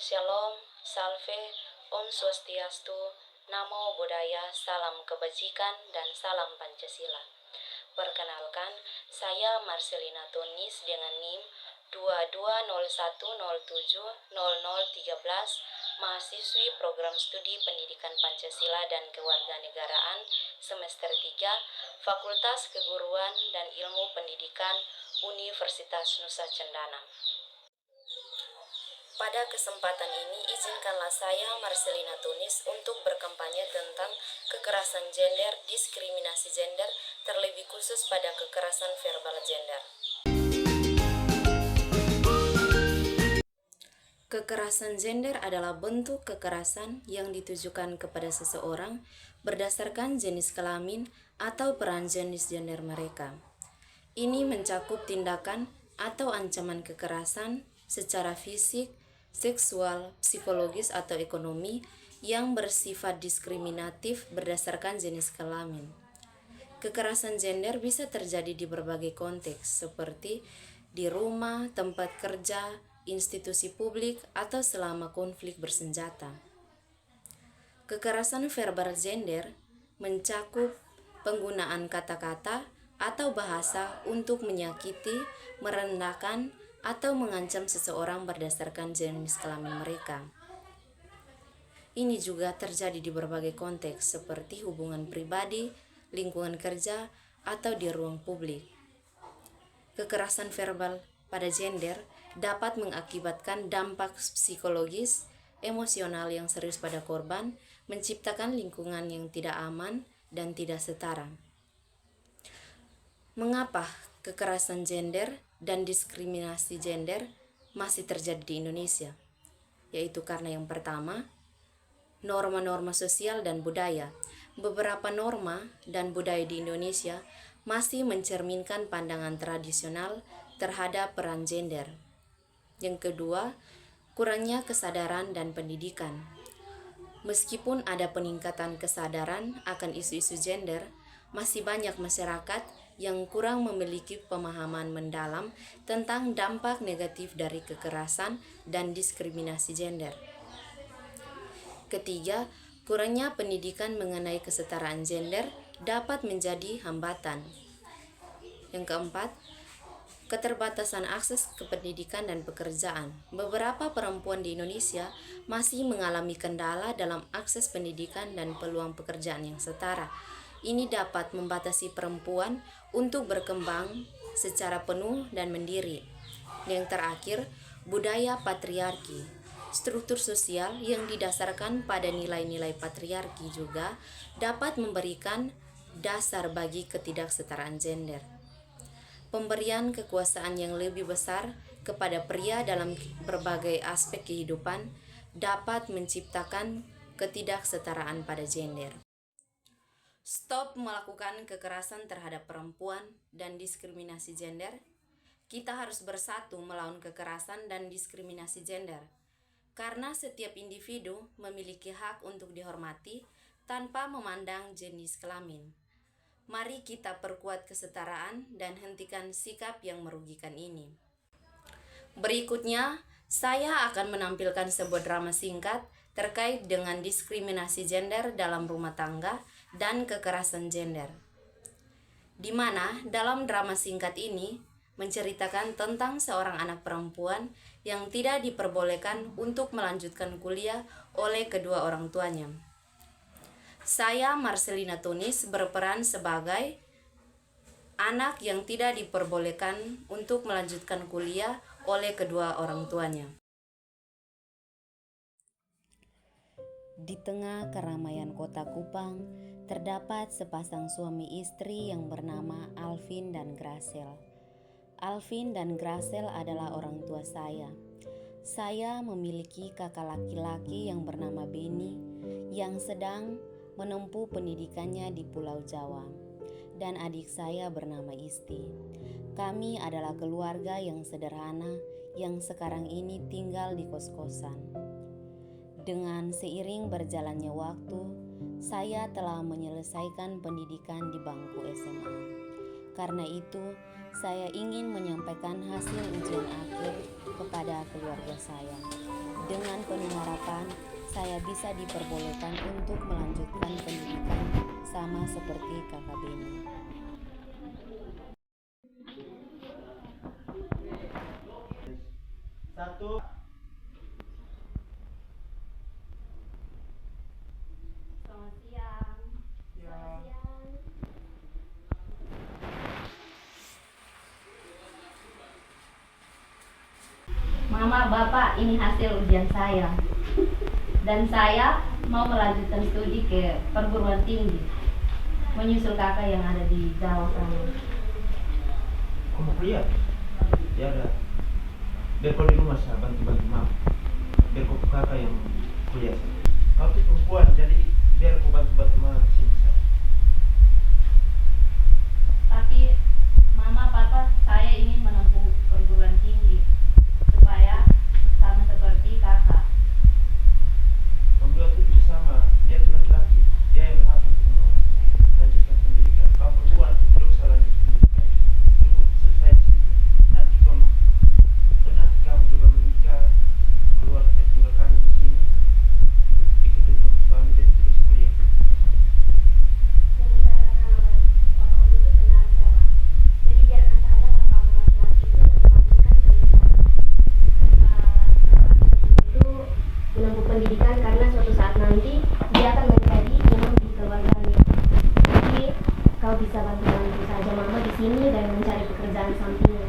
Shalom, Salve, Om Swastiastu, Namo Buddhaya, Salam Kebajikan, dan Salam Pancasila. Perkenalkan, saya Marcelina Tunis dengan NIM 2201070013, mahasiswi Program Studi Pendidikan Pancasila dan Kewarganegaraan semester 3, Fakultas Keguruan dan Ilmu Pendidikan, Universitas Nusa Cendana. Pada kesempatan ini, izinkanlah saya, Marcelina Tunis, untuk berkampanye tentang kekerasan gender, diskriminasi gender, terlebih khusus pada kekerasan verbal gender. Kekerasan gender adalah bentuk kekerasan yang ditujukan kepada seseorang berdasarkan jenis kelamin atau peran jenis gender mereka. Ini mencakup tindakan atau ancaman kekerasan secara fisik, seksual, psikologis, atau ekonomi yang bersifat diskriminatif berdasarkan jenis kelamin. Kekerasan gender bisa terjadi di berbagai konteks, seperti di rumah, tempat kerja, institusi publik, atau selama konflik bersenjata. Kekerasan verbal gender mencakup penggunaan kata-kata atau bahasa untuk menyakiti, merendahkan, atau mengancam seseorang berdasarkan jenis kelamin mereka. Ini juga terjadi di berbagai konteks seperti hubungan pribadi, lingkungan kerja, atau di ruang publik. Kekerasan verbal pada gender dapat mengakibatkan dampak psikologis, emosional yang serius pada korban, menciptakan lingkungan yang tidak aman dan tidak setara. Mengapa kekerasan gender dan diskriminasi gender masih terjadi di Indonesia? Yaitu karena yang pertama, norma-norma sosial dan budaya. Beberapa norma dan budaya di Indonesia masih mencerminkan pandangan tradisional terhadap peran gender. Yang kedua, kurangnya kesadaran dan pendidikan. Meskipun ada peningkatan kesadaran akan isu-isu gender, masih banyak masyarakat yang kurang memiliki pemahaman mendalam tentang dampak negatif dari kekerasan dan diskriminasi gender. Ketiga, kurangnya pendidikan mengenai kesetaraan gender dapat menjadi hambatan. Yang keempat, keterbatasan akses ke pendidikan dan pekerjaan. Beberapa perempuan di Indonesia masih mengalami kendala dalam akses pendidikan dan peluang pekerjaan yang setara. Ini dapat membatasi perempuan untuk berkembang secara penuh dan mandiri. Yang terakhir, budaya patriarki. Struktur sosial yang didasarkan pada nilai-nilai patriarki juga dapat memberikan dasar bagi ketidaksetaraan gender. Pemberian kekuasaan yang lebih besar kepada pria dalam berbagai aspek kehidupan dapat menciptakan ketidaksetaraan pada gender. Stop melakukan kekerasan terhadap perempuan dan diskriminasi gender. Kita harus bersatu melawan kekerasan dan diskriminasi gender. Karena setiap individu memiliki hak untuk dihormati tanpa memandang jenis kelamin. Mari kita perkuat kesetaraan dan hentikan sikap yang merugikan ini. Berikutnya, saya akan menampilkan sebuah drama singkat terkait dengan diskriminasi gender dalam rumah tangga dan kekerasan gender. Di mana dalam drama singkat ini menceritakan tentang seorang anak perempuan yang tidak diperbolehkan untuk melanjutkan kuliah oleh kedua orang tuanya. Saya, Marcelina Tunis, berperan sebagai anak yang tidak diperbolehkan untuk melanjutkan kuliah oleh kedua orang tuanya. Di tengah keramaian kota Kupang, terdapat sepasang suami istri yang bernama Alvin dan Gracel. Alvin dan Gracel adalah orang tua saya. Saya memiliki kakak laki-laki yang bernama Benny yang sedang menempuh pendidikannya di Pulau Jawa, dan adik saya bernama Isti. Kami adalah keluarga yang sederhana yang sekarang ini tinggal di kos-kosan. Dengan seiring berjalannya waktu, saya telah menyelesaikan pendidikan di bangku SMA. Karena itu, saya ingin menyampaikan hasil ujian akhir kepada keluarga saya. Dengan penuh harapan, saya bisa diperbolehkan untuk melanjutkan pendidikan sama seperti kakak Beni. Satu. Selamat siang. Ya. Mama, Bapak, ini hasil ujian saya. Dan saya mau melanjutkan studi ke perguruan tinggi, menyusul kakak yang ada di Jawa sana. Kamu kuliah? Ya udah. Biar kau di rumah saya bantu-bantu mama. Biar kau kakak yang kuliah. Kau tuh perempuan, jadi biar kau bantu-bantu mama di sini. Tapi Mama, Papa, saya ingin menempuh perguruan tinggi supaya sama seperti kakak. Kamu dua tuh bisa sama. Dia tuh laki-laki. Dia yang berhak untuk melanjutkan pendidikan. Kamu perempuan tuh tidak usah lanjut pendidikan. Cukup selesai di situ. Nanti kamu juga menikah, keluar tinggal kami di sini, ikut untuk suami dan terus kuliah. Yang dikatakan oleh Bapak itu benar, Sela. Jadi biarkan saja kalau kamu laki-laki itu yang melanjutkan pendidikan. Laki-laki itu menempuh pendidikan karena suatu saat nanti dia akan menjadi imam di keluarganya. Jadi kau bisa bantu-bantu saja mama di sini dan mencari pekerjaan sampingan.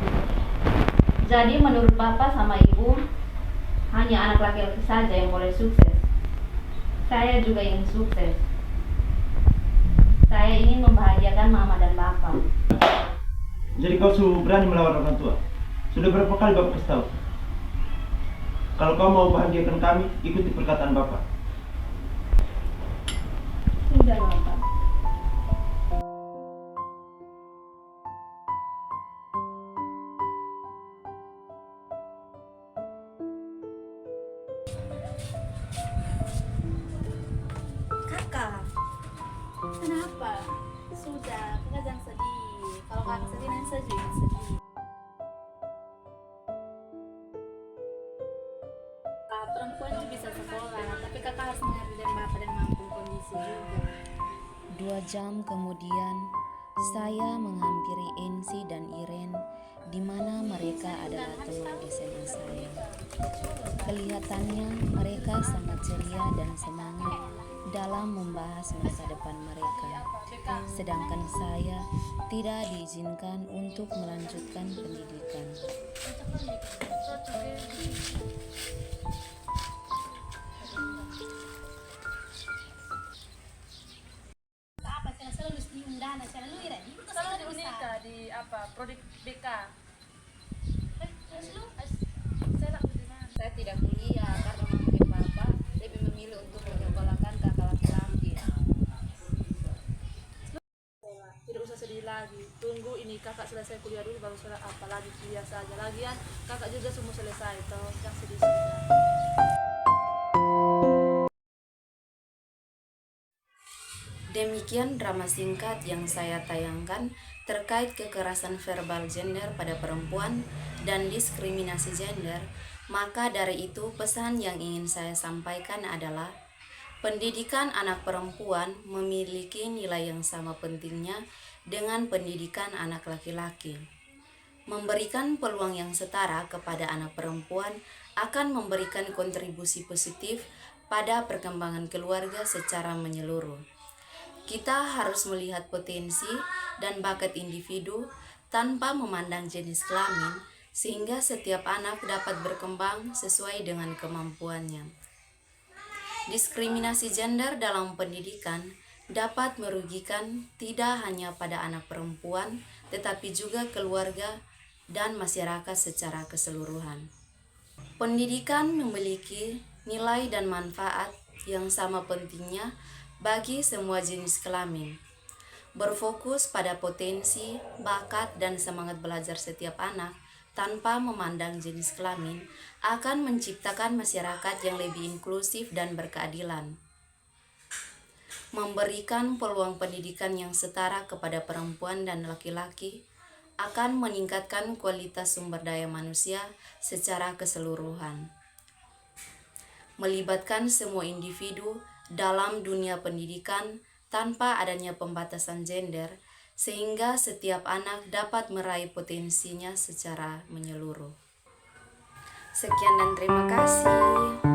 Jadi menurut Bapak sama Ibu, hanya anak laki-laki saja yang boleh sukses. Saya juga ingin sukses. Saya ingin membahagiakan Mama dan Bapak. Jadi kau berani melawan orang tua? Sudah berapa kali Bapak kasih tahu? Kalau kau mau bahagiakan kami, ikuti perkataan Bapak. Sudah, Bapak. Kakak, kenapa? Sudah, kakak jangan sedih. Kalau kakak sedih, nanti saya juga yang sedih. Perempuan juga bisa sekolah, tapi kakak harus mengerti dan bapak dan mampu kondisi juga. 2 jam kemudian, saya menghampiri Ensi dan Iren, di mana mereka adalah teman SMA saya. Kelihatannya mereka sangat ceria dan semangat dalam membahas masa depan mereka. Sedangkan saya tidak diizinkan untuk melanjutkan pendidikan. Apa saya selalu diundang, saya lalu ira. Selalu unika di Prodik BK. Saya tak di mana. Saya tidak kuliah karena mama dan papa lebih memilih untuk menyekolahkan kakak laki-laki. Tidak usah sedih lagi. Tunggu ini kakak selesai kuliah dulu baru saya lagi kuliah saja. Lagian kakak juga semua selesai toh. Yang sedih sudah. Demikian drama singkat yang saya tayangkan terkait kekerasan verbal gender pada perempuan dan diskriminasi gender. Maka dari itu pesan yang ingin saya sampaikan adalah pendidikan anak perempuan memiliki nilai yang sama pentingnya dengan pendidikan anak laki-laki. Memberikan peluang yang setara kepada anak perempuan akan memberikan kontribusi positif pada perkembangan keluarga secara menyeluruh. Kita harus melihat potensi dan bakat individu tanpa memandang jenis kelamin, sehingga setiap anak dapat berkembang sesuai dengan kemampuannya. Diskriminasi gender dalam pendidikan dapat merugikan tidak hanya pada anak perempuan, tetapi juga keluarga dan masyarakat secara keseluruhan. Pendidikan memiliki nilai dan manfaat yang sama pentingnya bagi semua jenis kelamin. Berfokus pada potensi, bakat, dan semangat belajar setiap anak tanpa memandang jenis kelamin akan menciptakan masyarakat yang lebih inklusif dan berkeadilan. Memberikan peluang pendidikan yang setara kepada perempuan dan laki-laki akan meningkatkan kualitas sumber daya manusia secara keseluruhan. melibatkan semua individu dalam dunia pendidikan tanpa adanya pembatasan gender, sehingga setiap anak dapat meraih potensinya secara menyeluruh. Sekian dan terima kasih.